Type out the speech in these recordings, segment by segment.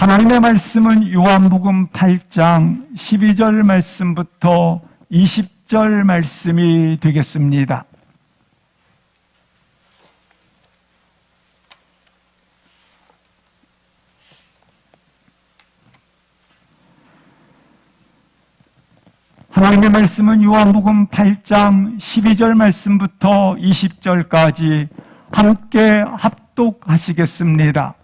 하나님의 말씀은 요한복음 8장 12절 말씀부터 20절 말씀이 되겠습니다. 하나님의 말씀은 요한복음 8장 12절 말씀부터 20절까지 함께 합독하시겠습니다.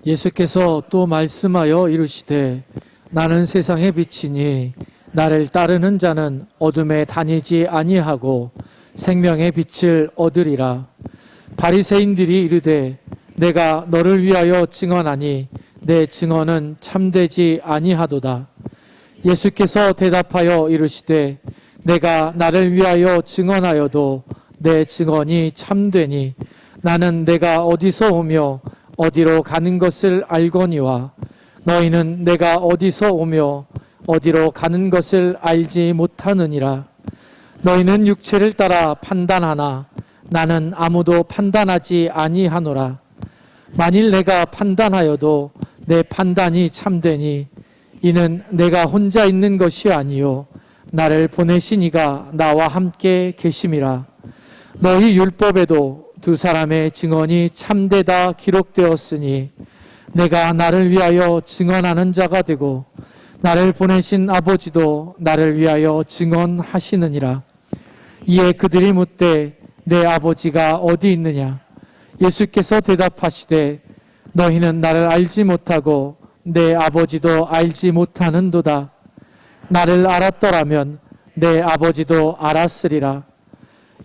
예수께서 또 말씀하여 이르시되 나는 세상의 빛이니 나를 따르는 자는 어둠에 다니지 아니하고 생명의 빛을 얻으리라. 바리새인들이 이르되 내가 너를 위하여 증언하니 내 증언은 참되지 아니하도다. 예수께서 대답하여 이르시되 내가 나를 위하여 증언하여도 내 증언이 참되니 나는 내가 어디서 오며 어디로 가는 것을 알거니와 너희는 내가 어디서 오며 어디로 가는 것을 알지 못하느니라. 너희는 육체를 따라 판단하나 나는 아무도 판단하지 아니하노라. 만일 내가 판단하여도 내 판단이 참되니 이는 내가 혼자 있는 것이 아니요 나를 보내신 이가 나와 함께 계심이라. 너희 율법에도 두 사람의 증언이 참되다 기록되었으니 내가 나를 위하여 증언하는 자가 되고 나를 보내신 아버지도 나를 위하여 증언하시느니라. 이에 그들이 묻되 내 아버지가 어디 있느냐? 예수께서 대답하시되 너희는 나를 알지 못하고 내 아버지도 알지 못하는도다. 나를 알았더라면 내 아버지도 알았으리라.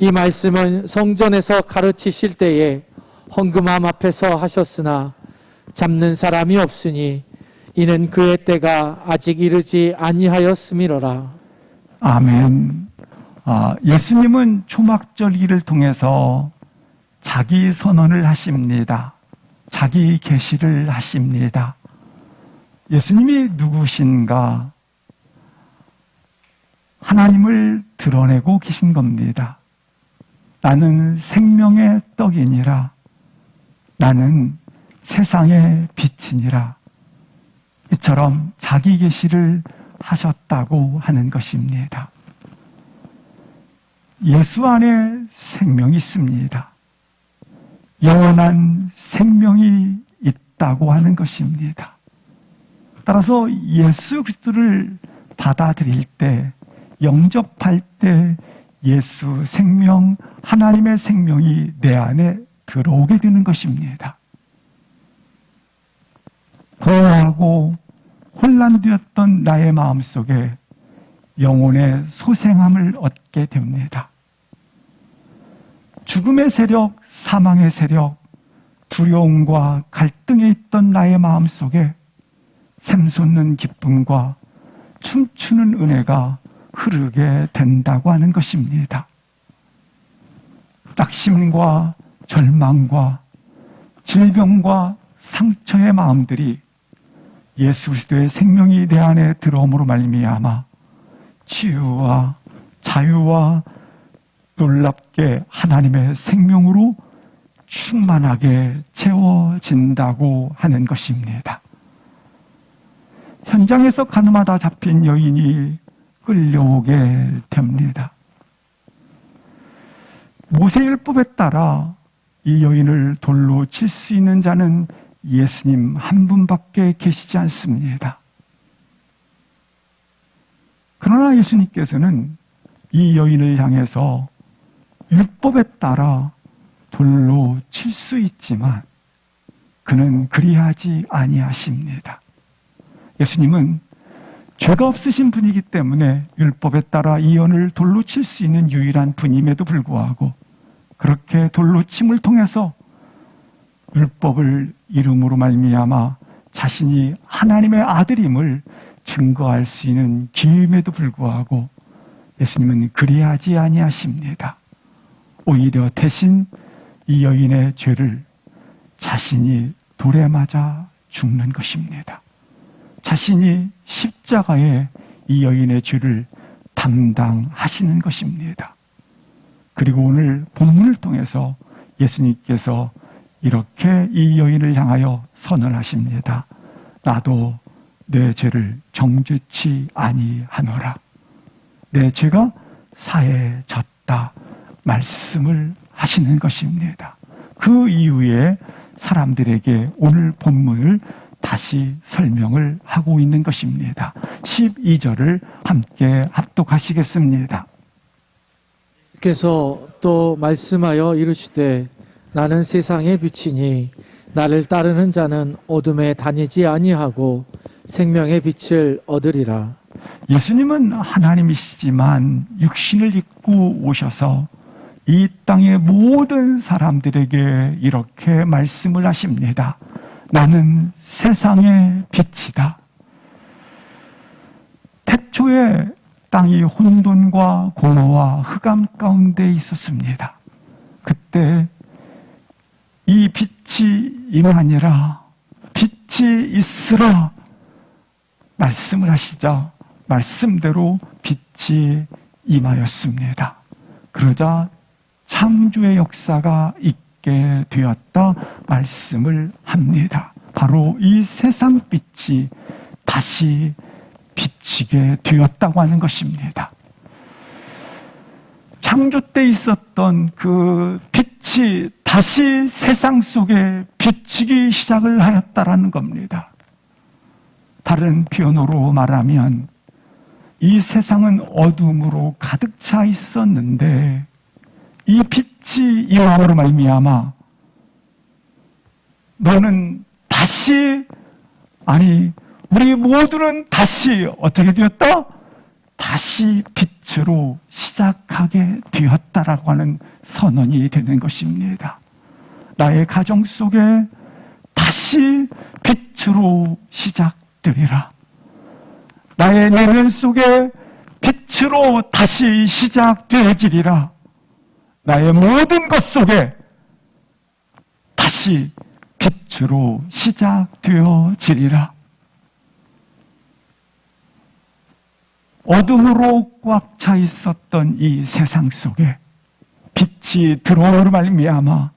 이 말씀은 성전에서 가르치실 때에 헌금함 앞에서 하셨으나 잡는 사람이 없으니 이는 그의 때가 아직 이르지 아니하였음이로라. 아멘. 예수님은 초막절기를 통해서 자기 선언을 하십니다. 자기 계시를 하십니다. 예수님이 누구신가? 하나님을 드러내고 계신 겁니다. 나는 생명의 떡이니라. 나는 세상의 빛이니라. 이처럼 자기 계시를 하셨다고 하는 것입니다. 예수 안에 생명이 있습니다. 영원한 생명이 있다고 하는 것입니다. 따라서 예수 그리스도를 받아들일 때, 영접할 때 예수 생명, 하나님의 생명이 내 안에 들어오게 되는 것입니다. 거하고 혼란되었던 나의 마음속에 영혼의 소생함을 얻게 됩니다. 죽음의 세력, 사망의 세력, 두려움과 갈등에 있던 나의 마음속에 샘솟는 기쁨과 춤추는 은혜가 흐르게 된다고 하는 것입니다. 낙심과 절망과 질병과 상처의 마음들이 예수 그리스도의 생명이 내 안에 들어옴으로 말미암아 치유와 자유와 놀랍게 하나님의 생명으로 충만하게 채워진다고 하는 것입니다. 현장에서 가늠하다 잡힌 여인이 끌려오게 됩니다. 모세율법에 따라 이 여인을 돌로 칠 수 있는 자는 예수님 한 분밖에 계시지 않습니다. 그러나 예수님께서는 이 여인을 향해서 율법에 따라 돌로 칠 수 있지만 그는 그리하지 아니하십니다. 예수님은 죄가 없으신 분이기 때문에 율법에 따라 이 여인을 돌로 칠 수 있는 유일한 분임에도 불구하고 그렇게 돌로 침을 통해서 율법을 이름으로 말미암아 자신이 하나님의 아들임을 증거할 수 있는 기임에도 불구하고 예수님은 그리하지 아니하십니다. 오히려 대신 이 여인의 죄를 자신이 돌에 맞아 죽는 것입니다. 자신이 십자가에 이 여인의 죄를 담당하시는 것입니다. 그리고 오늘 본문을 통해서 예수님께서 이렇게 이 여인을 향하여 선언하십니다. 나도 내 죄를 정죄치 아니하노라. 내 죄가 사해졌다 말씀을 하시는 것입니다. 그 이후에 사람들에게 오늘 본문을 다시 설명을 하고 있는 것입니다. 12절을 함께 합독하시겠습니다. 께서 또 말씀하여 이르시되 나는 세상의 빛이니 나를 따르는 자는 어둠에 다니지 아니하고 생명의 빛을 얻으리라. 예수님은 하나님이시지만 육신을 입고 오셔서 이 땅의 모든 사람들에게 이렇게 말씀을 하십니다. 나는 세상의 빛이다. 태초에 땅이 혼돈과 공허와 흑암 가운데 있었습니다. 그때 이 빛이 임하니라, 빛이 있으라 말씀을 하시자 말씀대로 빛이 임하였습니다. 그러자 창조의 역사가 있게 되었다 말씀을 합니다. 바로 이 세상 빛이 다시 비치게 되었다고 하는 것입니다. 창조 때 있었던 그 빛이 다시 세상 속에 비치기 시작을 하였다라는 겁니다. 다른 표현으로 말하면 이 세상은 어둠으로 가득 차 있었는데 이 빛이 임함으로 말미암아 너는 다시, 아니 우리 모두는 다시 어떻게 되었다? 다시 빛으로 시작하게 되었다라고 하는 선언이 되는 것입니다. 나의 가정 속에 다시 빛으로 시작되리라. 나의 내면 속에 빛으로 다시 시작되어지리라. 나의 모든 것 속에 다시 빛으로 시작되어지리라. 어둠으로 꽉 차 있었던 이 세상 속에 빛이 들어오므로 말미암아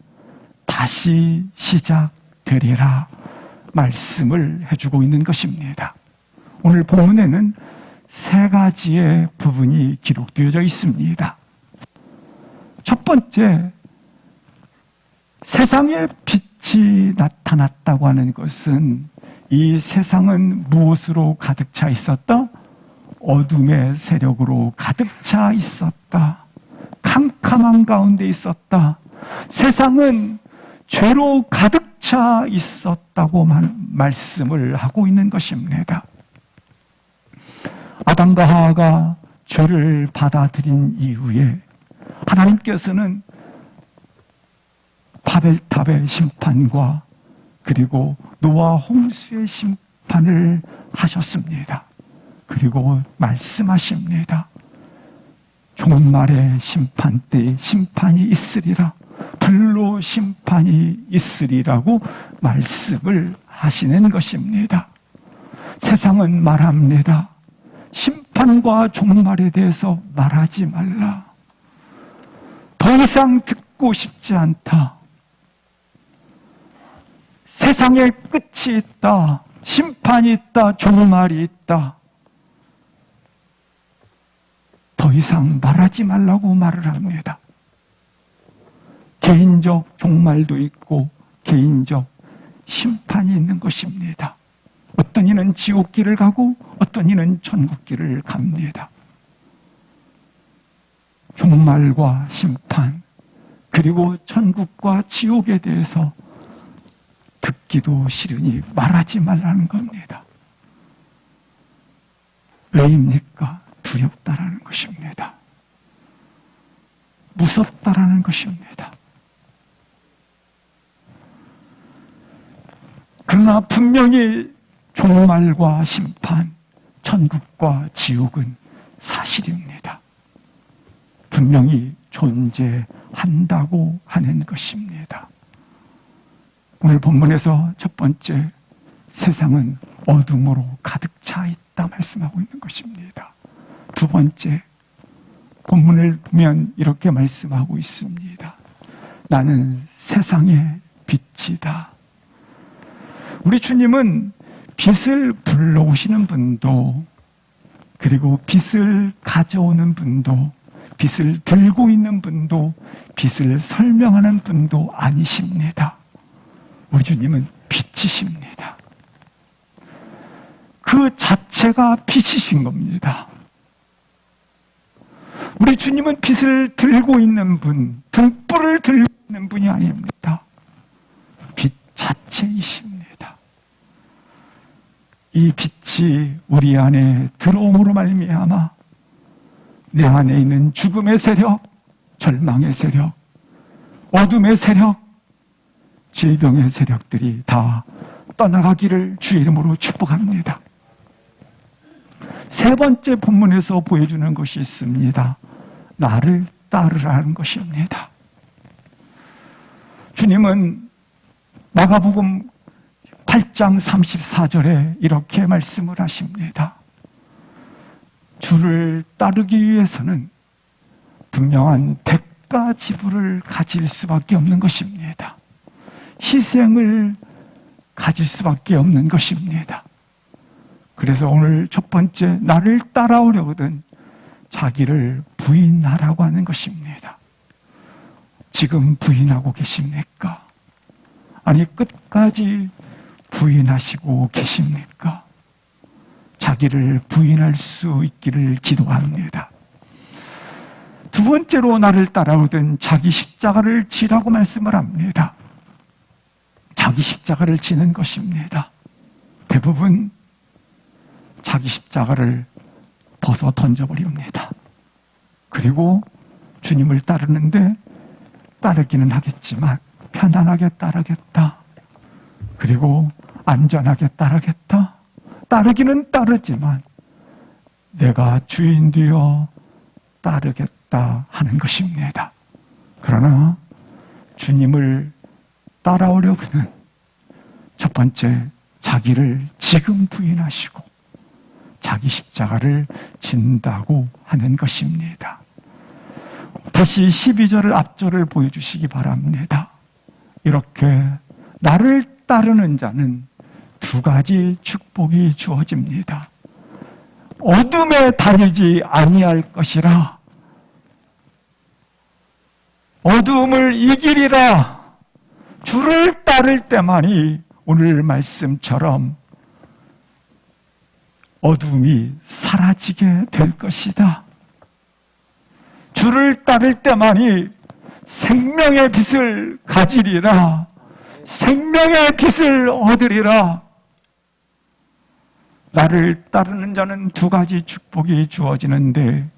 다시 시작되리라 말씀을 해주고 있는 것입니다. 오늘 본문에는 세 가지의 부분이 기록되어져 있습니다. 첫 번째, 세상에 빛이 나타났다고 하는 것은 이 세상은 무엇으로 가득 차 있었다? 어둠의 세력으로 가득 차 있었다. 캄캄한 가운데 있었다. 세상은 죄로 가득 차 있었다고 말씀을 하고 있는 것입니다. 아담과 하와가 죄를 받아들인 이후에 하나님께서는 바벨탑의 심판과 그리고 노아 홍수의 심판을 하셨습니다. 그리고 말씀하십니다. 종말의 심판 때에 심판이 있으리라. 불로 심판이 있으리라고 말씀을 하시는 것입니다. 세상은 말합니다. 심판과 종말에 대해서 말하지 말라. 더 이상 듣고 싶지 않다. 세상에 끝이 있다. 심판이 있다. 종말이 있다. 더 이상 말하지 말라고 말을 합니다. 개인적 종말도 있고 개인적 심판이 있는 것입니다. 어떤 이는 지옥길을 가고 어떤 이는 천국길을 갑니다. 종말과 심판 그리고 천국과 지옥에 대해서 듣기도 싫으니 말하지 말라는 겁니다. 왜입니까? 두렵다라는 것입니다. 무섭다라는 것입니다. 그러나 분명히 종말과 심판, 천국과 지옥은 사실입니다. 분명히 존재한다고 하는 것입니다. 오늘 본문에서 첫 번째, 세상은 어둠으로 가득 차 있다 말씀하고 있는 것입니다. 두 번째, 본문을 보면 이렇게 말씀하고 있습니다. 나는 세상의 빛이다. 우리 주님은 빛을 불러오시는 분도, 그리고 빛을 가져오는 분도, 빛을 들고 있는 분도, 빛을 설명하는 분도 아니십니다. 우리 주님은 빛이십니다. 그 자체가 빛이신 겁니다. 우리 주님은 빛을 들고 있는 분, 등불을 들고 있는 분이 아닙니다. 빛 자체이십니다. 이 빛이 우리 안에 들어옴으로 말미암아 내 안에 있는 죽음의 세력, 절망의 세력, 어둠의 세력, 질병의 세력들이 다 떠나가기를 주의 이름으로 축복합니다. 세 번째 본문에서 보여주는 것이 있습니다. 나를 따르라는 것입니다. 주님은 마가복음 8장 34절에 이렇게 말씀을 하십니다. 주를 따르기 위해서는 분명한 대가 지불을 가질 수밖에 없는 것입니다. 희생을 가질 수밖에 없는 것입니다. 그래서 오늘 첫 번째, 나를 따라오려거든 자기를 부인하라고 하는 것입니다. 지금 부인하고 계십니까? 아니, 끝까지 부인하시고 계십니까? 자기를 부인할 수 있기를 기도합니다. 두 번째로 나를 따라오던 자기 십자가를 지라고 말씀을 합니다. 자기 십자가를 지는 것입니다. 대부분 자기 십자가를 벗어 던져버립니다. 그리고 주님을 따르는데 따르기는 하겠지만 편안하게 따르겠다. 그리고 안전하게 따르겠다. 따르기는 따르지만 내가 주인 되어 따르겠다 하는 것입니다. 그러나 주님을 따라오려고는 첫 번째, 자기를 지금 부인하시고 자기 십자가를 진다고 하는 것입니다. 다시 12절을 앞절을 보여주시기 바랍니다. 이렇게 나를 따르는 자는 두 가지 축복이 주어집니다. 어둠에 다니지 아니할 것이라, 어둠을 이기리라. 주를 따를 때만이 오늘 말씀처럼 어둠이 사라지게 될 것이다. 주를 따를 때만이 생명의 빛을 가지리라. 생명의 빛을 얻으리라. 나를 따르는 자는 두 가지 축복이 주어지는데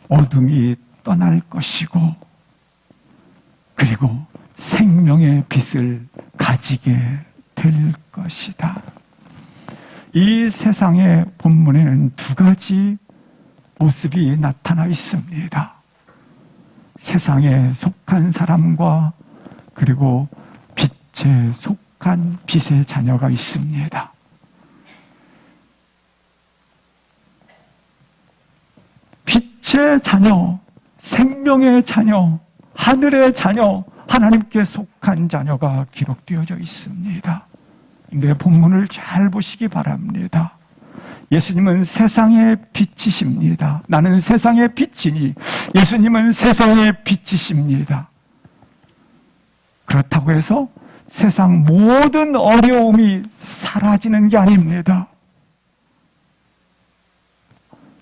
어둠이 떠날 것이고 그리고 생명의 빛을 가지게 될 것이다. 이 세상의 본문에는 두 가지 모습이 나타나 있습니다. 세상에 속한 사람과 그리고 빛에 속한 빛의 자녀가 있습니다. 빛의 자녀, 생명의 자녀, 하늘의 자녀, 하나님께 속한 자녀가 기록되어져 있습니다. 내 본문을 잘 보시기 바랍니다. 예수님은 세상의 빛이십니다. 나는 세상의 빛이니 예수님은 세상의 빛이십니다. 그렇다고 해서 세상 모든 어려움이 사라지는 게 아닙니다.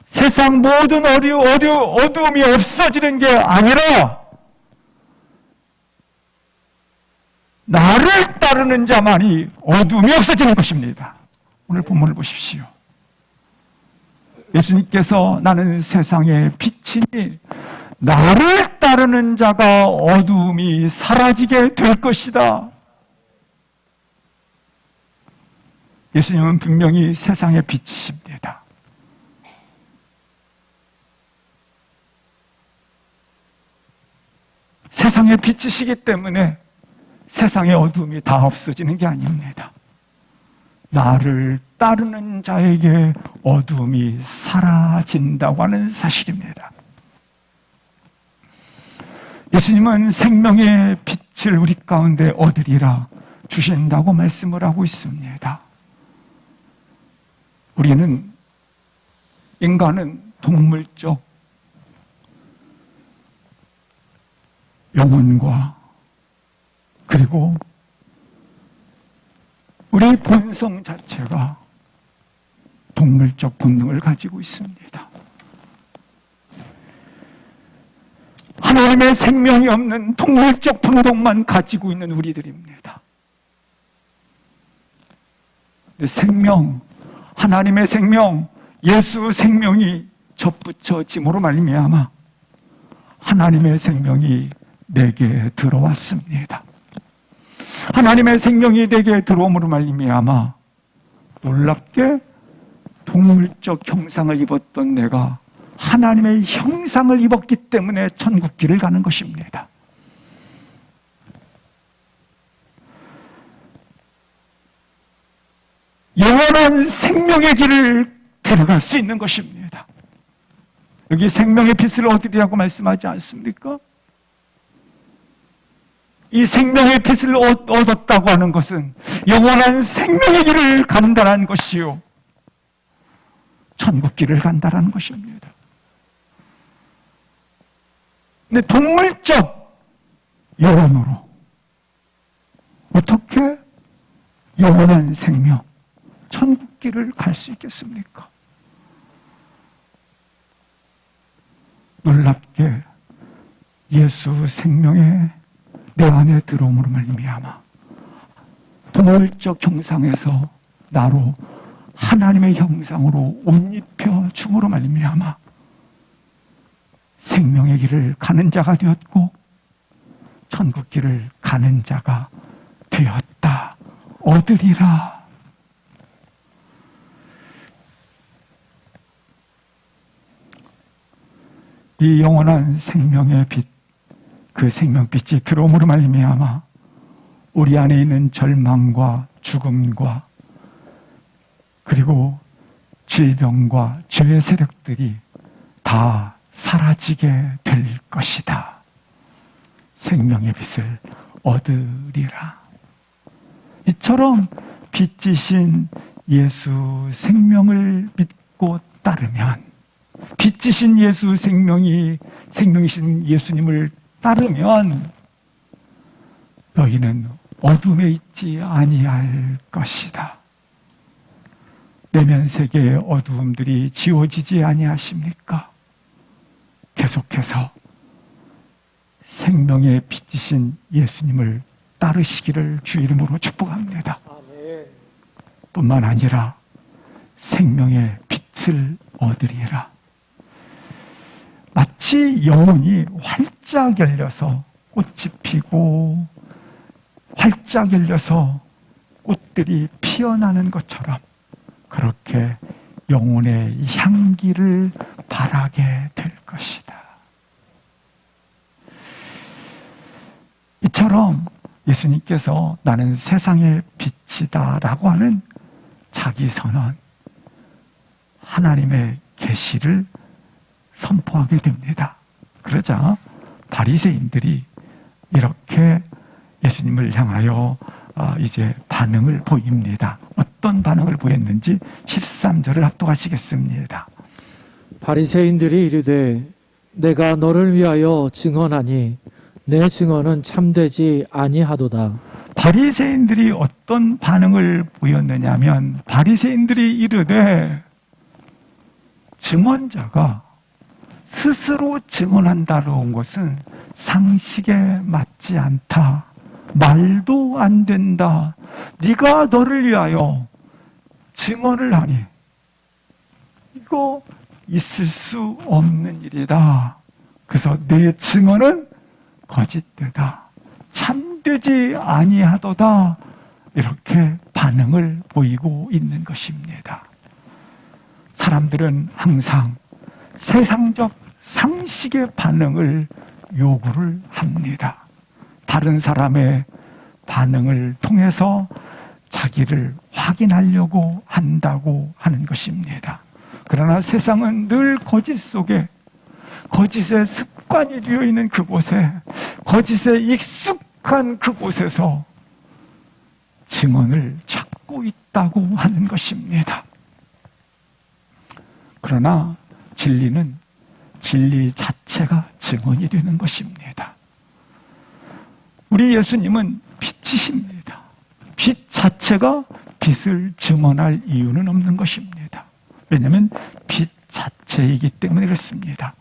세상 모든 어두움이 없어지는 게 아니라 나를 따르는 자만이 어둠이 없어지는 것입니다. 오늘 본문을 보십시오. 예수님께서 나는 세상의 빛이니 나를 따르는 자가 어두움이 사라지게 될 것이다. 예수님은 분명히 세상의 빛이십니다. 세상의 빛이시기 때문에 세상의 어둠이 다 없어지는 게 아닙니다. 나를 따르는 자에게 어둠이 사라진다고 하는 사실입니다. 예수님은 생명의 빛을 우리 가운데 얻으리라 주신다고 말씀을 하고 있습니다. 인간은 동물적 영혼과 그리고 우리 본성 자체가 동물적 본능을 가지고 있습니다. 하나님의 생명이 없는 동물적 본능만 가지고 있는 우리들입니다. 생명, 하나님의 생명, 예수 생명이 접붙여짐으로 말미암아 하나님의 생명이 내게 들어왔습니다. 하나님의 생명이 내게 들어옴으로 말미암아 놀랍게 동물적 형상을 입었던 내가 하나님의 형상을 입었기 때문에 천국길을 가는 것입니다. 영원한 생명의 길을 데려갈 수 있는 것입니다. 여기 생명의 빛을 얻으리라고 말씀하지 않습니까? 이 생명의 빛을 얻었다고 하는 것은 영원한 생명의 길을 간다는 것이요, 천국길을 간다는 것입니다. 근데 동물적 영혼으로 어떻게 영원한 생명, 천국길을 갈 수 있겠습니까? 놀랍게 예수 생명의 내 안에 들어옴으로 말미암아 동물적 형상에서 나로 하나님의 형상으로 옷 입혀 줌으로 말미암아 생명의 길을 가는 자가 되었고 천국 길을 가는 자가 되었다. 얻으리라. 이 영원한 생명의 빛, 그 생명빛이 들어옴으로 말미암아 우리 안에 있는 절망과 죽음과 그리고 질병과 죄의 세력들이 다 사라지게 될 것이다. 생명의 빛을 얻으리라. 이처럼 빛이신 예수 생명을 믿고 따르면, 빛이신 예수 생명이신 예수님을 따르면 너희는 어둠에 있지 아니할 것이다. 내면 세계의 어두움들이 지워지지 아니하십니까? 계속해서 생명의 빛이신 예수님을 따르시기를 주 이름으로 축복합니다. 아멘. 뿐만 아니라 생명의 빛을 얻으리라. 마치 영혼이 활짝 열려서 꽃이 피고 활짝 열려서 꽃들이 피어나는 것처럼 그렇게 영혼의 향기를 바라게 될 것이다. 이처럼 예수님께서 나는 세상의 빛이다 라고 하는 자기 선언, 하나님의 계시를 선포하게 됩니다. 그러자 바리새인들이 이렇게 예수님을 향하여 이제 반응을 보입니다. 어떤 반응을 보였는지 13절을 합독하시겠습니다. 바리새인들이 이르되 내가 너를 위하여 증언하니 내 증언은 참되지 아니하도다. 바리새인들이 어떤 반응을 보였느냐면 바리새인들이 이르되 증언자가 스스로 증언한다는 것은 상식에 맞지 않다. 말도 안 된다. 네가 너를 위하여 증언을 하니 이거 있을 수 없는 일이다. 그래서 내 증언은 거짓되다. 참되지 아니하도다. 이렇게 반응을 보이고 있는 것입니다. 사람들은 항상 세상적 상식의 반응을 요구를 합니다. 다른 사람의 반응을 통해서 자기를 확인하려고 한다고 하는 것입니다. 그러나 세상은 늘 거짓 속에 거짓의 습관이 되어 있는 그곳에, 거짓에 익숙한 그곳에서 증언을 찾고 있다고 하는 것입니다. 그러나 진리는 진리 자체가 증언이 되는 것입니다. 우리 예수님은 빛이십니다. 빛 자체가 빛을 증언할 이유는 없는 것입니다. 왜냐하면 빛 자체이기 때문에 그렇습니다.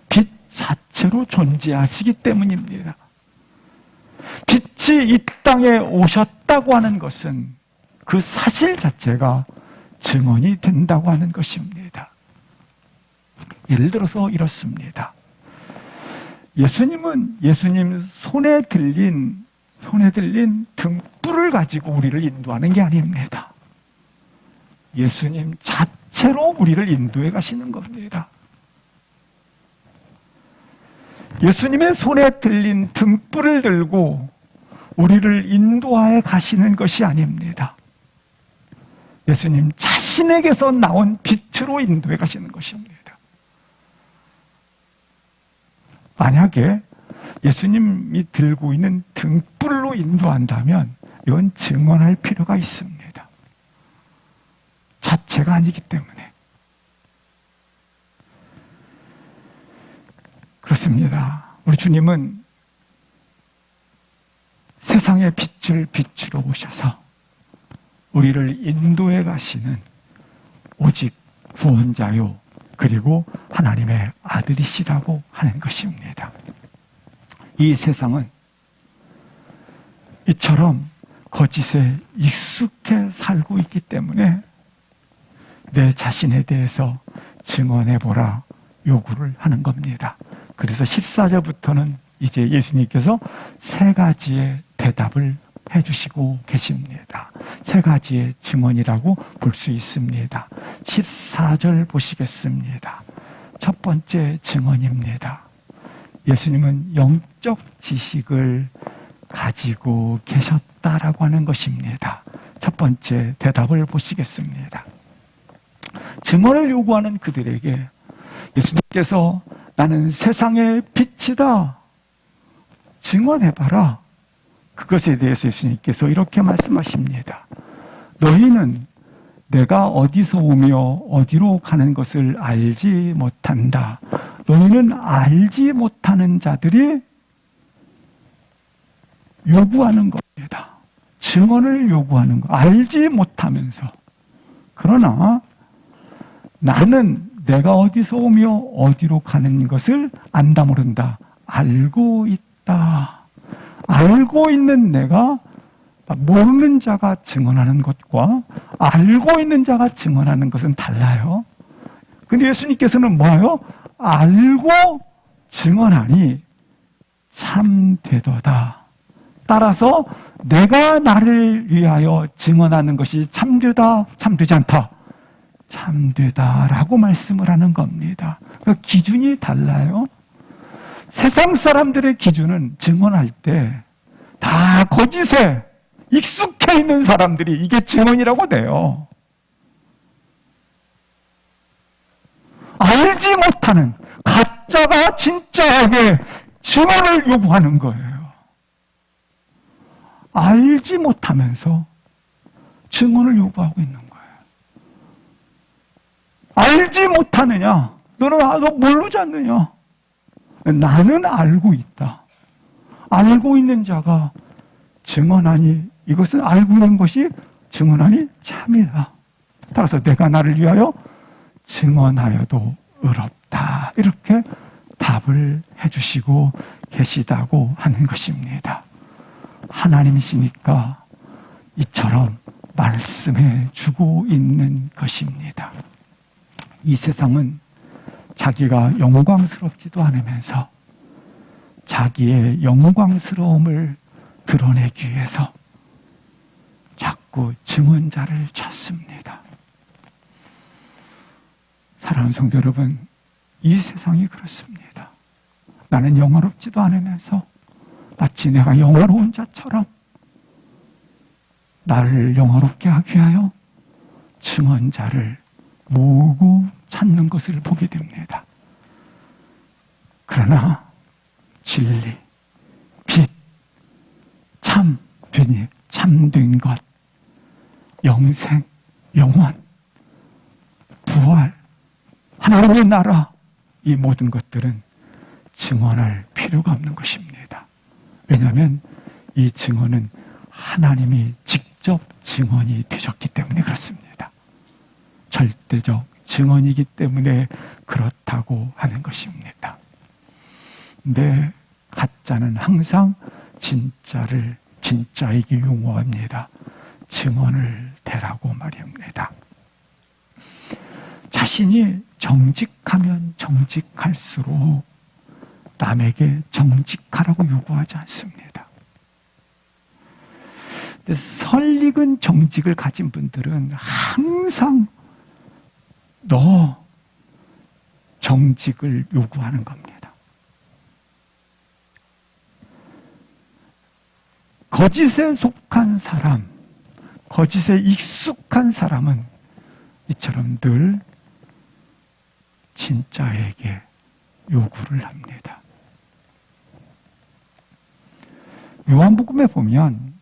빛 자체로 존재하시기 때문입니다. 빛이 이 땅에 오셨다고 하는 것은 그 사실 자체가 증언이 된다고 하는 것입니다. 예를 들어서 이렇습니다. 예수님 손에 들린 등불을 가지고 우리를 인도하는 게 아닙니다. 예수님 자체로 우리를 인도해 가시는 겁니다. 예수님의 손에 들린 등불을 들고 우리를 인도하여 가시는 것이 아닙니다. 예수님 자신에게서 나온 빛으로 인도해 가시는 것입니다. 만약에 예수님이 들고 있는 등불로 인도한다면 이건 증언할 필요가 있습니다. 자체가 아니기 때문에. 그렇습니다. 우리 주님은 세상의 빛을 비추러 오셔서 우리를 인도해 가시는 오직 구원자요, 그리고 하나님의 아들이시라고 하는 것입니다. 이 세상은 이처럼 거짓에 익숙해 살고 있기 때문에 내 자신에 대해서 증언해보라 요구를 하는 겁니다. 그래서 14절부터는 이제 예수님께서 세 가지의 대답을 해주시고 계십니다. 세 가지의 증언이라고 볼 수 있습니다. 14절 보시겠습니다. 첫 번째 증언입니다. 예수님은 영적 지식을 가지고 계셨다라고 하는 것입니다. 첫 번째 대답을 보시겠습니다. 증언을 요구하는 그들에게 예수님께서 나는 세상의 빛이다, 증언해봐라. 그것에 대해서 예수님께서 이렇게 말씀하십니다. 너희는 내가 어디서 오며 어디로 가는 것을 알지 못한다. 너희는 알지 못하는 자들이 요구하는 겁니다. 증언을 요구하는 거. 알지 못하면서. 그러나 나는 내가 어디서 오며 어디로 가는 것을 안다 모른다. 알고 있다. 알고 있는 내가 모르는 자가 증언하는 것과 알고 있는 자가 증언하는 것은 달라요. 근데 예수님께서는 뭐예요? 알고 증언하니 참되도다. 따라서 내가 나를 위하여 증언하는 것이 참되다, 참되지 않다. 참되다라고 말씀을 하는 겁니다. 그 기준이 달라요. 세상 사람들의 기준은 증언할 때 다 거짓에 익숙해 있는 사람들이 이게 증언이라고 돼요. 알지 못하는 가짜가 진짜에게 증언을 요구하는 거예요. 알지 못하면서 증언을 요구하고 있는 거예요. 알지 못하느냐? 너 모르지 않느냐? 나는 알고 있다. 알고 있는 자가 증언하니 이것은 알고 있는 것이 증언하니 참이다. 따라서 내가 나를 위하여 증언하여도 의롭다. 이렇게 답을 해주시고 계시다고 하는 것입니다. 하나님이시니까 이처럼 말씀해 주고 있는 것입니다. 이 세상은 자기가 영광스럽지도 않으면서 자기의 영광스러움을 드러내기 위해서 자꾸 증언자를 찾습니다. 사랑하는 성도 여러분, 이 세상이 그렇습니다. 나는 영화롭지도 않으면서 마치 내가 영화로운 자처럼 나를 영화롭게 하기 위하여 증언자를 모으고 찾는 것을 보게 됩니다. 그러나 진리, 빛, 참, 참된 것, 영생, 영원, 부활, 하나님의 나라, 이 모든 것들은 증언할 필요가 없는 것입니다. 왜냐하면 이 증언은 하나님이 직접 증언이 되셨기 때문에 그렇습니다. 절대적 증언이기 때문에 그렇다고 하는 것입니다. 근데 가짜는 항상 진짜에게 용어합니다. 증언을 대라고 말입니다. 자신이 정직하면 정직할수록 남에게 정직하라고 요구하지 않습니다. 근데 설익은 정직을 가진 분들은 항상 너 정직을 요구하는 겁니다. 거짓에 속한 사람, 거짓에 익숙한 사람은 이처럼 늘 진짜에게 요구를 합니다. 요한복음에 보면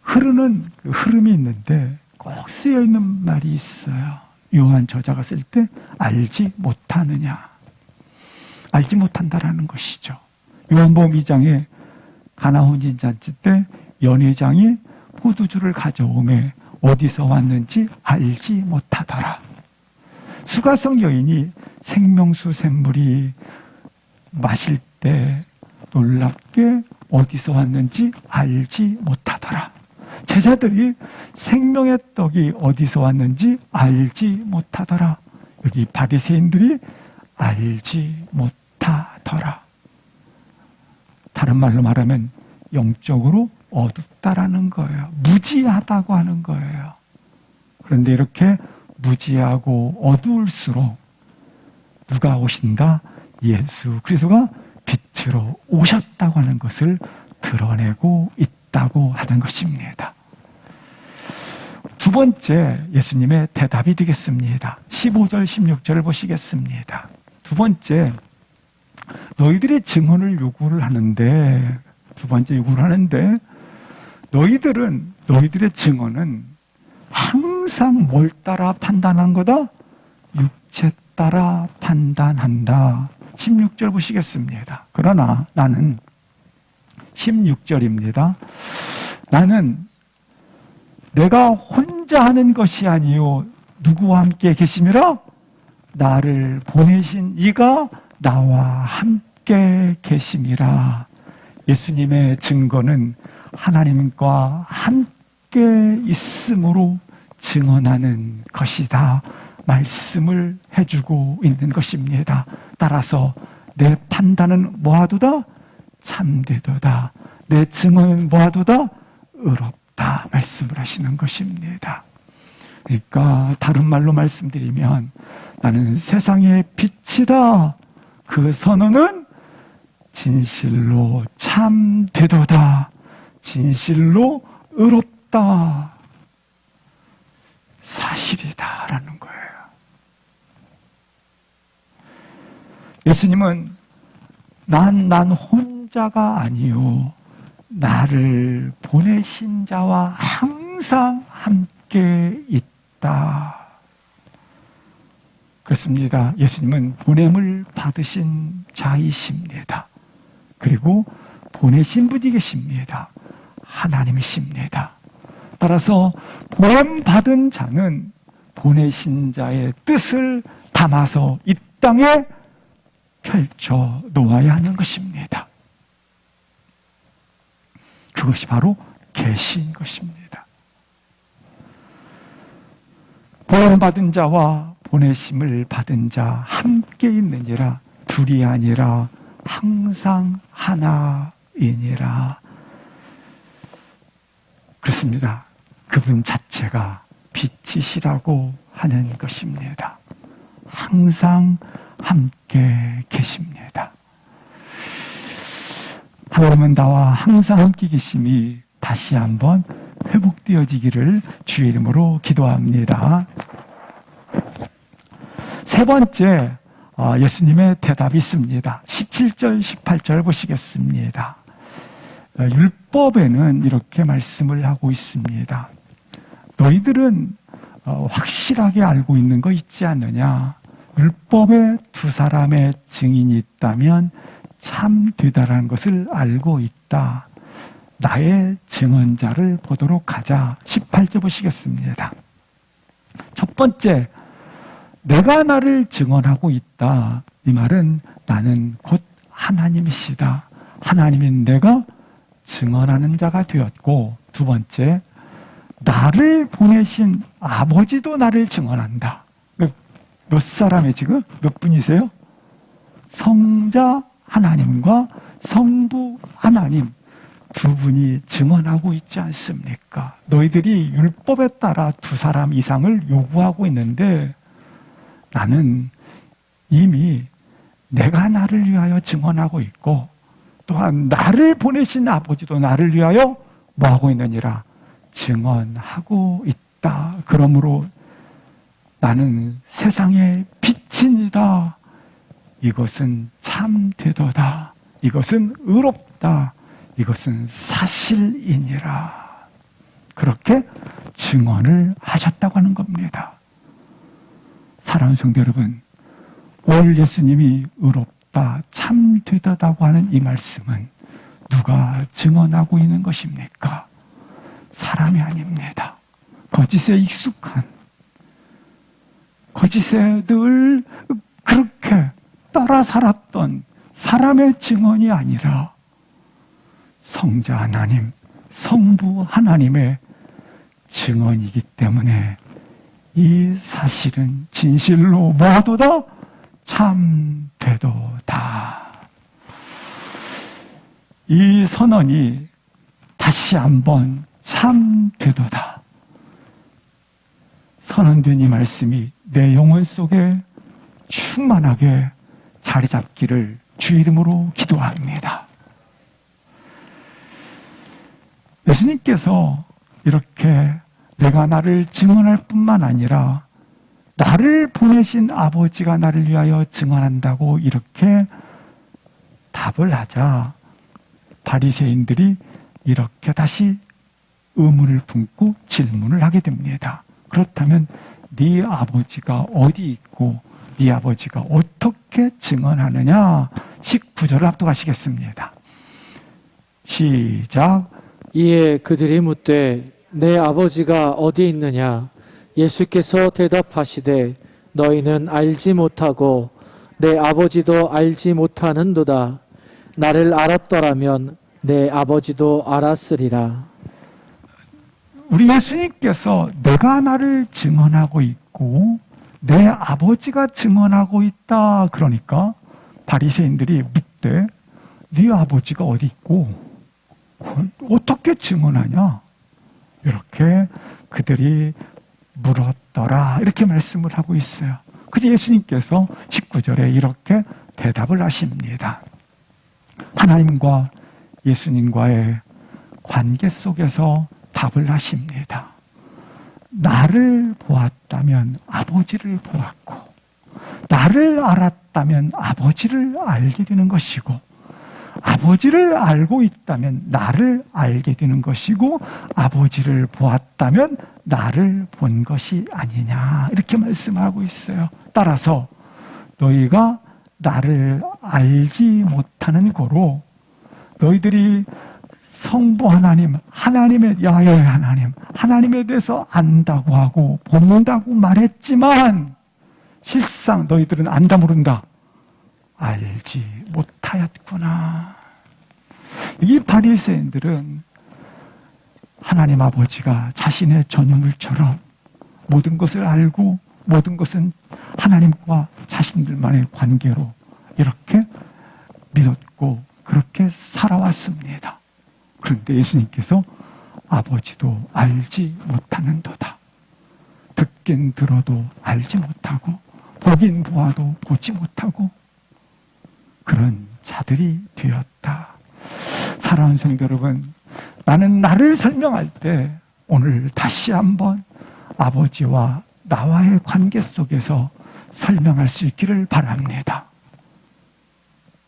흐르는 그 흐름이 있는데 꼭 쓰여 있는 말이 있어요. 요한 저자가 쓸 때 알지 못하느냐, 알지 못한다라는 것이죠. 요한복음 2장에 가나 혼인잔치 때 연회장이 포도주를 가져오매 어디서 왔는지 알지 못하더라. 수가성 여인이 생명수 샘물이 마실 때 놀랍게 어디서 왔는지 알지 못하더라. 제자들이 생명의 떡이 어디서 왔는지 알지 못하더라. 여기 바리새인들이 알지 못하더라. 다른 말로 말하면 영적으로 어둡다라는 거예요. 무지하다고 하는 거예요. 그런데 이렇게 무지하고 어두울수록 누가 오신다? 예수 그리스도가 빛으로 오셨다고 하는 것을 드러내고 있다고 하는 것입니다. 두 번째 예수님의 대답이 되겠습니다. 15절 16절을 보시겠습니다. 두 번째, 너희들이 증언을 요구를 하는데, 두 번째 요구를 하는데, 너희들의 증언은 항상 뭘 따라 판단하는 거다? 육체 따라 판단한다. 16절 보시겠습니다. 그러나 나는 16절입니다. 나는 내가 혼자 하는 것이 아니요 누구와 함께 계심이라? 나를 보내신 이가 나와 함께 계심이라. 예수님의 증거는 하나님과 함께 있음으로 증언하는 것이다. 말씀을 해주고 있는 것입니다. 따라서 내 판단은 뭐하도다? 참되도다. 내 증언은 뭐하도다? 의롭다. 말씀을 하시는 것입니다. 그러니까 다른 말로 말씀드리면 나는 세상의 빛이다. 그 선언은 진실로 참되도다. 진실로 의롭다. 사실이다라는 거예요. 예수님은 난 혼자가 아니요 나를 보내신 자와 항상 함께 있다. 그렇습니다. 예수님은 보냄을 받으신 자이십니다. 그리고 보내신 분이 계십니다. 하나님이십니다. 따라서 보냄 받은 자는 보내신 자의 뜻을 담아서 이 땅에 펼쳐 놓아야 하는 것입니다. 그것이 바로 계시인 것입니다. 보냄 받은 자와 보내심을 받은 자 함께 있느니라. 둘이 아니라 항상 하나이니라. 그렇습니다. 그분 자체가 빛이시라고 하는 것입니다. 항상 함께 계십니다. 하나님은 나와 항상 함께 계심이 다시 한번 회복되어지기를 주의 이름으로 기도합니다. 세 번째, 예수님의 대답이 있습니다. 17절, 18절 보시겠습니다. 율법에는 이렇게 말씀을 하고 있습니다. 너희들은 확실하게 알고 있는 거 있지 않느냐? 율법에 두 사람의 증인이 있다면 참 되다라는 것을 알고 있다. 나의 증언자를 보도록 하자. 18절 보시겠습니다. 첫 번째, 내가 나를 증언하고 있다. 이 말은 나는 곧 하나님이시다. 하나님인 내가 증언하는 자가 되었고, 두 번째, 나를 보내신 아버지도 나를 증언한다. 몇 사람의 지금 몇 분이세요? 성자 하나님과 성부 하나님 두 분이 증언하고 있지 않습니까? 너희들이 율법에 따라 두 사람 이상을 요구하고 있는데 나는 이미 내가 나를 위하여 증언하고 있고 또한 나를 보내신 아버지도 나를 위하여 뭐하고 있느니라? 증언하고 있다. 그러므로 나는 세상의 빛이니다. 이것은 참되도다. 이것은 의롭다. 이것은 사실이니라. 그렇게 증언을 하셨다고 하는 겁니다. 사랑하는 성도 여러분, 오늘 예수님이 의롭다, 참되다고 하는 이 말씀은 누가 증언하고 있는 것입니까? 사람이 아닙니다. 거짓에 익숙한, 거짓에 늘 그렇게 따라 살았던 사람의 증언이 아니라 성자 하나님, 성부 하나님의 증언이기 때문에 이 사실은 진실로 뭐하도다? 참되도다. 이 선언이 다시 한번 참되도다. 선언된 이 말씀이 내 영혼 속에 충만하게 자리 잡기를 주 이름으로 기도합니다. 예수님께서 이렇게 내가 나를 증언할 뿐만 아니라 나를 보내신 아버지가 나를 위하여 증언한다고 이렇게 답을 하자 바리새인들이 이렇게 다시 의문을 품고 질문을 하게 됩니다. 그렇다면 네 아버지가 어디 있고 네 아버지가 어떻게 증언하느냐? 19절을 합독하시겠습니다. 시작. 이에 그들이 묻되 내 아버지가 어디 있느냐? 예수께서 대답하시되 너희는 알지 못하고 내 아버지도 알지 못하는도다. 나를 알았더라면 내 아버지도 알았으리라. 우리 예수님께서 내가 나를 증언하고 있고 내 아버지가 증언하고 있다. 그러니까 바리새인들이 묻되 네 아버지가 어디 있고 어떻게 증언하냐? 이렇게 그들이 물었더라. 이렇게 말씀을 하고 있어요. 그래서 예수님께서 19절에 이렇게 대답을 하십니다. 하나님과 예수님과의 관계 속에서 답을 하십니다. 나를 보았다면 아버지를 보았고 나를 알았다면 아버지를 알게 되는 것이고 아버지를 알고 있다면 나를 알게 되는 것이고 아버지를 보았다면 나를 본 것이 아니냐 이렇게 말씀하고 있어요. 따라서 너희가 나를 알지 못하는 고로 너희들이 성부 하나님, 하나님의 야훼 하나님, 하나님에 대해서 안다고 하고 본다고 말했지만 실상 너희들은 안다 모른다. 알지 못하였구나. 이 바리새인들은 하나님 아버지가 자신의 전유물처럼 모든 것을 알고 모든 것은 하나님과 자신들만의 관계로 이렇게 믿었고 그렇게 살아왔습니다. 그런데 예수님께서 아버지도 알지 못하는도다. 듣긴 들어도 알지 못하고 보긴 보아도 보지 못하고 그런 자들이 되었다. 사랑하는 성도 여러분, 나는 나를 설명할 때 오늘 다시 한번 아버지와 나와의 관계 속에서 설명할 수 있기를 바랍니다.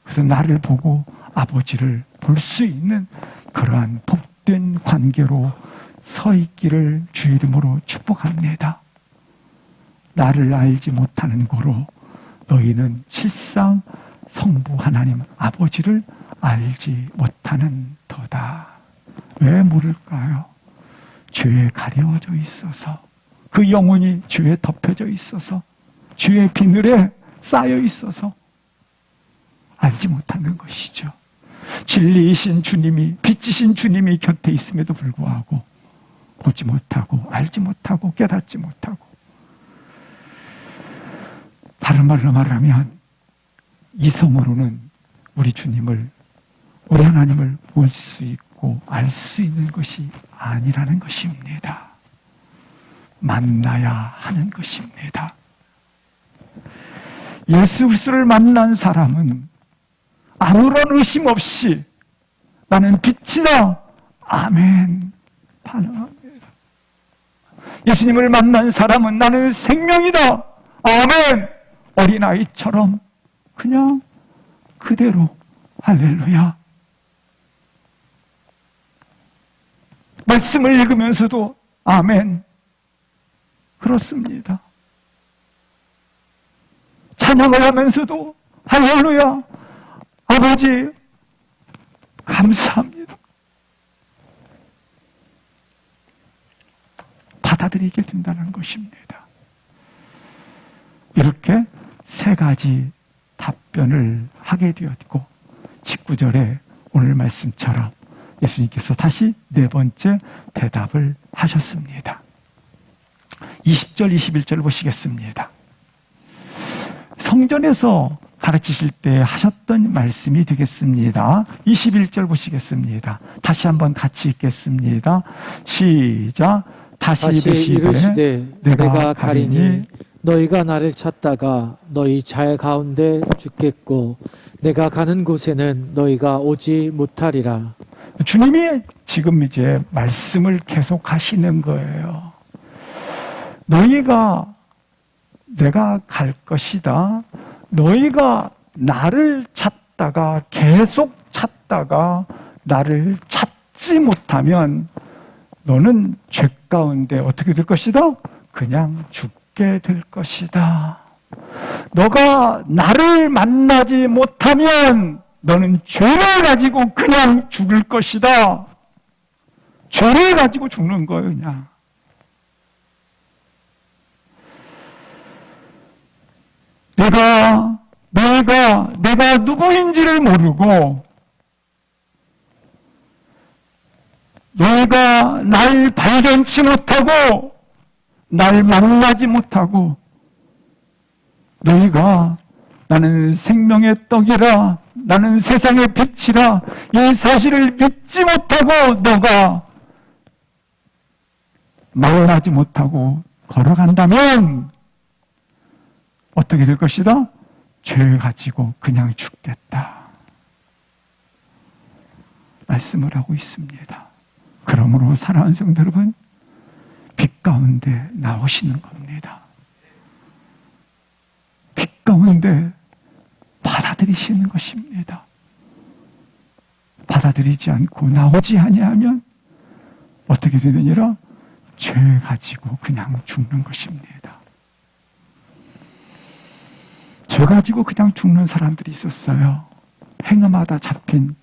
그래서 나를 보고 아버지를 볼 수 있는 그러한 복된 관계로 서 있기를 주 이름으로 축복합니다. 나를 알지 못하는 고로 너희는 실상 성부 하나님 아버지를 알지 못하는 도다. 왜 모를까요? 죄에 가려져 있어서, 그 영혼이 죄에 덮여져 있어서, 죄의 비늘에 쌓여 있어서 알지 못하는 것이죠. 진리이신 주님이, 빛이신 주님이 곁에 있음에도 불구하고 보지 못하고 알지 못하고 깨닫지 못하고, 다른 말로 말하면 이성으로는 우리 주님을, 우리 하나님을 볼 수 있고 알 수 있는 것이 아니라는 것입니다. 만나야 하는 것입니다. 예수 그리스도를 만난 사람은 아무런 의심 없이 나는 빛이다, 아멘, 반응합니다. 예수님을 만난 사람은 나는 생명이다, 아멘, 어린아이처럼 그냥 그대로 할렐루야. 말씀을 읽으면서도 아멘, 그렇습니다. 찬양을 하면서도 할렐루야, 아버지 감사합니다. 받아들이게 된다는 것입니다. 이렇게 세 가지 답변을 하게 되었고, 19절에 오늘 말씀처럼 예수님께서 다시 네 번째 대답을 하셨습니다. 20절, 21절 보시겠습니다. 성전에서 가르치실 때 하셨던 말씀이 되겠습니다. 21절 보시겠습니다. 다시 한번 같이 읽겠습니다. 시작. 다시 이르시되 내가 가리니 너희가 나를 찾다가 너희 잘 가운데 죽겠고 내가 가는 곳에는 너희가 오지 못하리라. 주님이 지금 이제 말씀을 계속 하시는 거예요. 너희가, 내가 갈 것이다. 너희가 나를 찾다가, 계속 찾다가 나를 찾지 못하면 너는 죄 가운데 어떻게 될 것이다? 그냥 죽게 될 것이다. 너가 나를 만나지 못하면 너는 죄를 가지고 그냥 죽을 것이다. 죄를 가지고 죽는 거예요, 그냥. 내가 누구인지를 모르고, 너희가 날 발견치 못하고, 날 만나지 못하고, 너희가 나는 생명의 떡이라, 나는 세상의 빛이라, 이 사실을 믿지 못하고 너가 만나지 못하고 걸어간다면 어떻게 될 것이다? 죄 가지고 그냥 죽겠다 말씀을 하고 있습니다. 그러므로 사랑하는 성도 여러분, 빛 가운데 나오시는 겁니다. 빛 가운데 받아들이시는 것입니다. 받아들이지 않고 나오지 아니하면 어떻게 되느니라? 죄 가지고 그냥 죽는 것입니다. 죄 가지고 그냥 죽는 사람들이 있었어요. 행음하다 잡힌,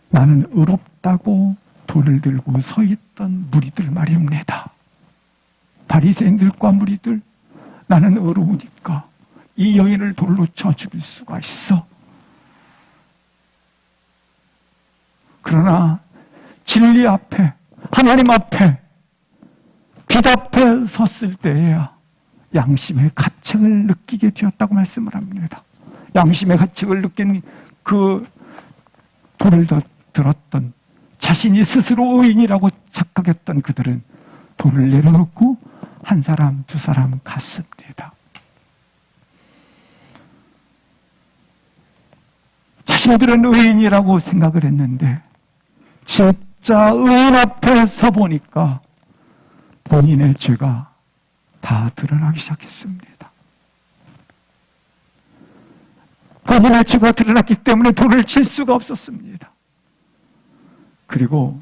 나는 의롭다고 돌을 들고 서 있던 무리들 말입니다. 바리새인들과 무리들, 나는 의로우니까 이 여인을 돌로 쳐 죽일 수가 있어. 그러나 진리 앞에, 하나님 앞에, 빛 앞에 섰을 때에야 양심의 가책을 느끼게 되었다고 말씀을 합니다. 양심의 가책을 느낀 그 돌을 들었던, 자신이 스스로 의인이라고 착각했던 그들은 돌을 내려놓고 한 사람, 두 사람 갔습니다. 자신들은 의인이라고 생각을 했는데 진짜 의인 앞에 서 보니까 본인의 죄가 다 드러나기 시작했습니다. 범인의 죄가 드러났기 때문에 돌을 칠 수가 없었습니다. 그리고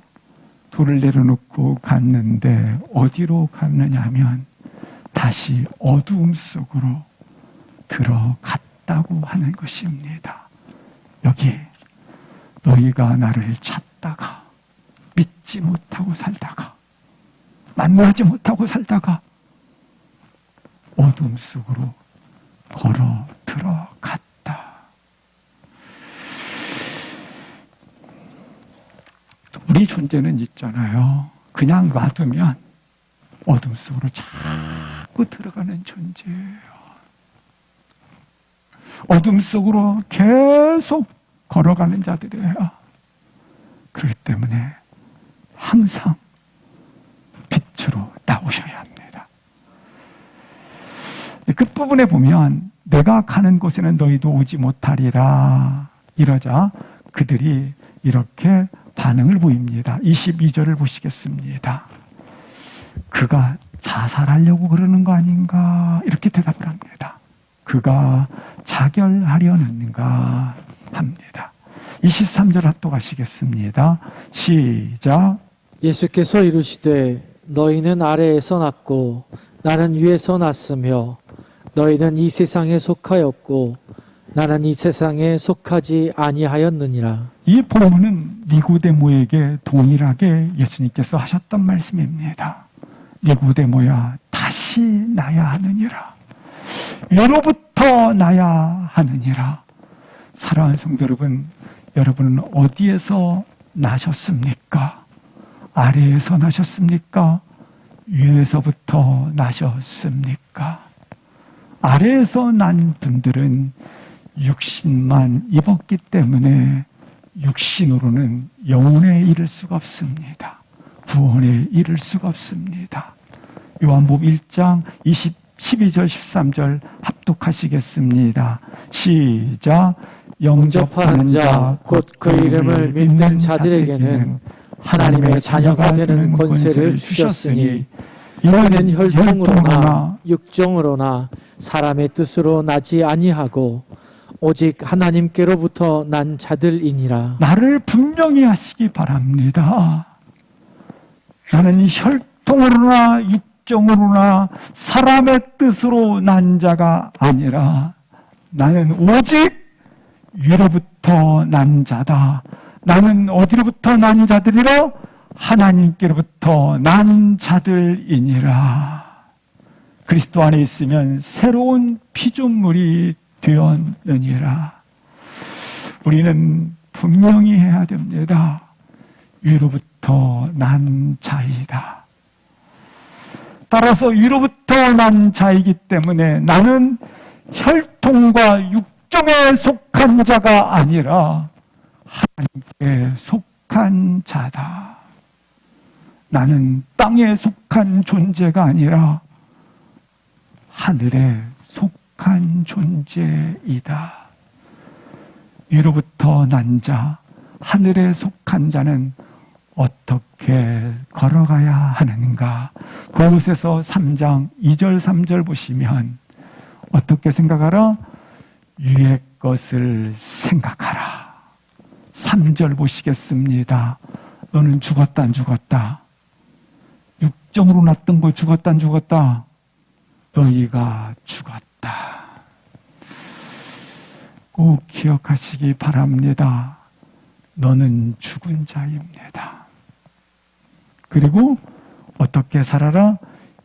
돌을 내려놓고 갔는데 어디로 갔느냐 하면 다시 어두움 속으로 들어갔다고 하는 것입니다. 여기 너희가 나를 찾다가 믿지 못하고 살다가 만나지 못하고 살다가 어둠 속으로 걸어 들어갔다. 우리 존재는 있잖아요. 그냥 놔두면 어둠 속으로 자꾸 들어가는 존재예요. 어둠 속으로 계속 걸어가는 자들이에요. 그렇기 때문에 항상 빛으로 나오셔야 합니다. 끝부분에 보면 내가 가는 곳에는 너희도 오지 못하리라 이러자 그들이 이렇게 반응을 보입니다. 22절을 보시겠습니다. 그가 자살하려고 그러는 거 아닌가 이렇게 대답을 합니다. 그가 자결하려는가 합니다. 23절 합독하시겠습니다. 시작. 예수께서 이르시되 너희는 아래에서 났고 나는 위에서 났으며 너희는 이 세상에 속하였고 나는 이 세상에 속하지 아니하였느니라. 이 본문은 니고데모에게 동일하게 예수님께서 하셨던 말씀입니다. 니고데모야 다시 나야 하느니라. 위로부터 나야 하느니라. 사랑하는 성도 여러분, 여러분은 어디에서 나셨습니까? 아래에서 나셨습니까? 위에서부터 나셨습니까? 아래에서 난 분들은 육신만 입었기 때문에 육신으로는 영혼에 이를 수가 없습니다. 구원에 이를 수가 없습니다. 요한복음 1장 12절 13절 합독하시겠습니다. 시작. 영접하는 자 곧 그 이름을 믿는 자들에게는 하나님의 자녀가 되는 권세를 주셨으니 이는 혈통으로나 육정으로나 사람의 뜻으로 나지 아니하고 오직 하나님께로부터 난 자들이니라. 나를 분명히 하시기 바랍니다. 나는 혈통으로나 육정으로나 사람의 뜻으로 난 자가 아니라 나는 오직 위로부터 난 자다. 나는 어디로부터 난 자들이라? 하나님께로부터 난 자들이니라. 그리스도 안에 있으면 새로운 피조물이 되었느니라. 우리는 분명히 해야 됩니다. 위로부터 난 자이다. 따라서 위로부터 난 자이기 때문에 나는 혈통과 육정에 속한 자가 아니라 하나님께 속한 자다. 나는 땅에 속한 존재가 아니라 하늘에 속한 존재이다. 위로부터 난 자, 하늘에 속한 자는 어떻게 걸어가야 하는가? 그곳에서 3장 2절 3절 보시면 어떻게 생각하라? 위의 것을 생각하라. 3절 보시겠습니다. 너는 죽었다 안 죽었다? 육정으로 났던 걸 죽었다 안 죽었다? 너희가 죽었다. 꼭 기억하시기 바랍니다. 너는 죽은 자입니다. 그리고 어떻게 살아라?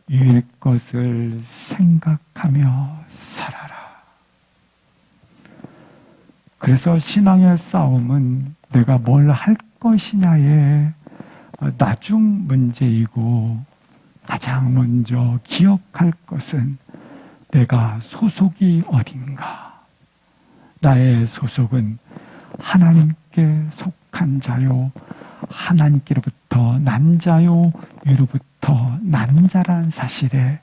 위의 것을 생각하며 살아라. 그래서 신앙의 싸움은 내가 뭘 할 것이냐의 나중 문제이고 가장 먼저 기억할 것은 내가 소속이 어딘가. 나의 소속은 하나님께 속한 자요, 하나님께로부터 난 자요, 위로부터 난 자란 사실에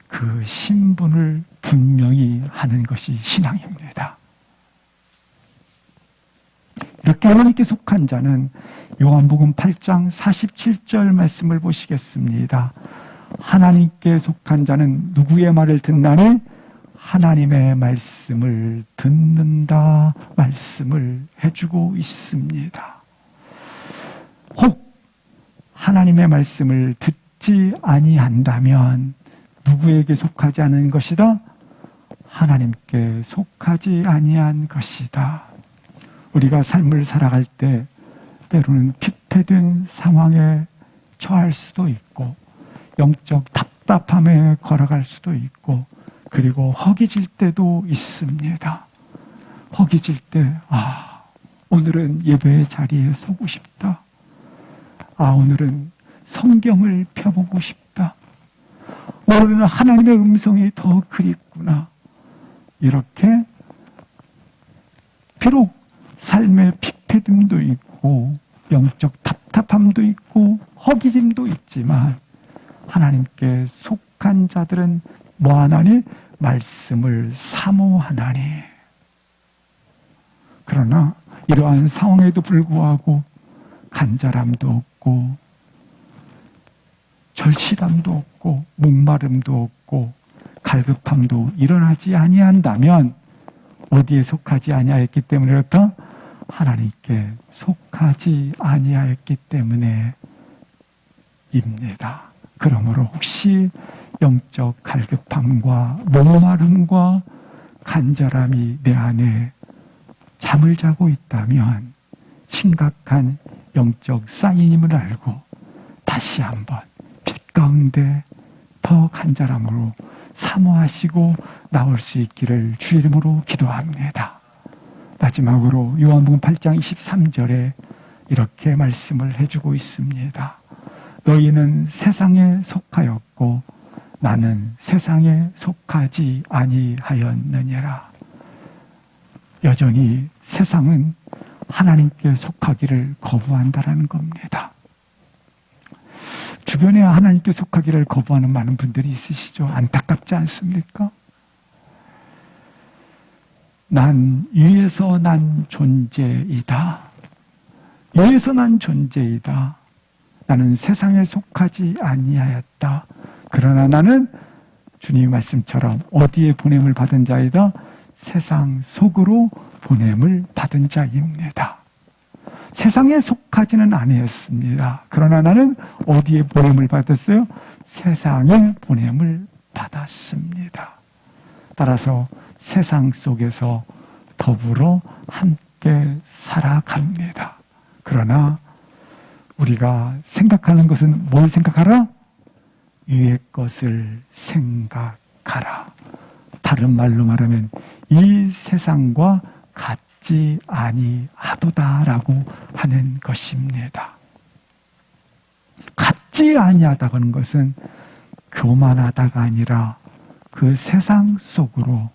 그 신분을 분명히 하는 것이 신앙입니다. 이렇게 하나님께 속한 자는 요한복음 8장 47절 말씀을 보시겠습니다. 하나님께 속한 자는 누구의 말을 듣나니? 하나님의 말씀을 듣는다 말씀을 해주고 있습니다. 혹 하나님의 말씀을 듣지 아니한다면 누구에게 속하지 않은 것이다? 하나님께 속하지 아니한 것이다. 우리가 삶을 살아갈 때 때로는 피폐된 상황에 처할 수도 있고 영적 답답함에 걸어갈 수도 있고 그리고 허기질 때도 있습니다. 허기질 때 오늘은 예배의 자리에 서고 싶다. 오늘은 성경을 펴보고 싶다. 오늘은 하나님의 음성이 더 그립구나. 이렇게 비록 삶의 피폐됨도 있고 영적 답답함도 있고 허기짐도 있지만 하나님께 속한 자들은 뭐하나니? 말씀을 사모하나니. 그러나 이러한 상황에도 불구하고 간절함도 없고 절실함도 없고 목마름도 없고 갈급함도 일어나지 아니한다면 어디에 속하지 아니하였기 때문에 그렇다? 하나님께 속하지 아니하였기 때문에 입니다. 그러므로 혹시 영적 갈급함과 목마름과 간절함이 내 안에 잠을 자고 있다면 심각한 영적 사인임을 알고 다시 한번 빛 가운데 더 간절함으로 사모하시고 나올 수 있기를 주의 이름으로 기도합니다. 마지막으로 요한복음 8장 23절에 이렇게 말씀을 해주고 있습니다. 너희는 세상에 속하였고 나는 세상에 속하지 아니하였느니라. 여전히 세상은 하나님께 속하기를 거부한다라는 겁니다. 주변에 하나님께 속하기를 거부하는 많은 분들이 있으시죠? 안타깝지 않습니까? 난 위에서 난 존재이다. 위에서 난 존재이다. 나는 세상에 속하지 아니하였다. 그러나 나는 주님의 말씀처럼 어디에 보냄을 받은 자이다? 세상 속으로 보냄을 받은 자입니다. 세상에 속하지는 아니었습니다. 그러나 나는 어디에 보냄을 받았어요? 세상에 보냄을 받았습니다. 따라서 세상 속에서 더불어 함께 살아갑니다. 그러나 우리가 생각하는 것은 뭘 생각하라? 위의 것을 생각하라. 다른 말로 말하면 이 세상과 같지 아니하도다라고 하는 것입니다. 같지 아니하다고 하는 것은 교만하다가 아니라 그 세상 속으로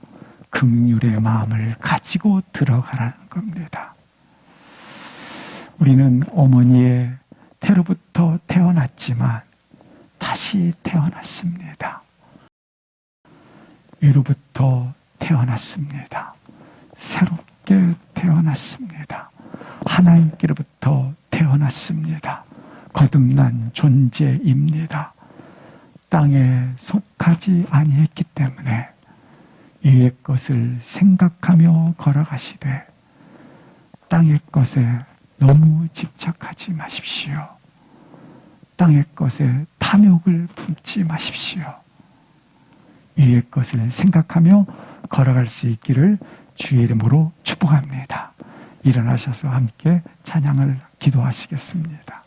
긍휼의 마음을 가지고 들어가라는 겁니다. 우리는 어머니의 태로부터 태어났지만 다시 태어났습니다. 위로부터 태어났습니다. 새롭게 태어났습니다. 하나님께로부터 태어났습니다. 거듭난 존재입니다. 땅에 속하지 아니했기 때문에 위의 것을 생각하며 걸어가시되 땅의 것에 너무 집착하지 마십시오. 땅의 것에 탐욕을 품지 마십시오. 위의 것을 생각하며 걸어갈 수 있기를 주의 이름으로 축복합니다. 일어나셔서 함께 찬양을 기도하시겠습니다.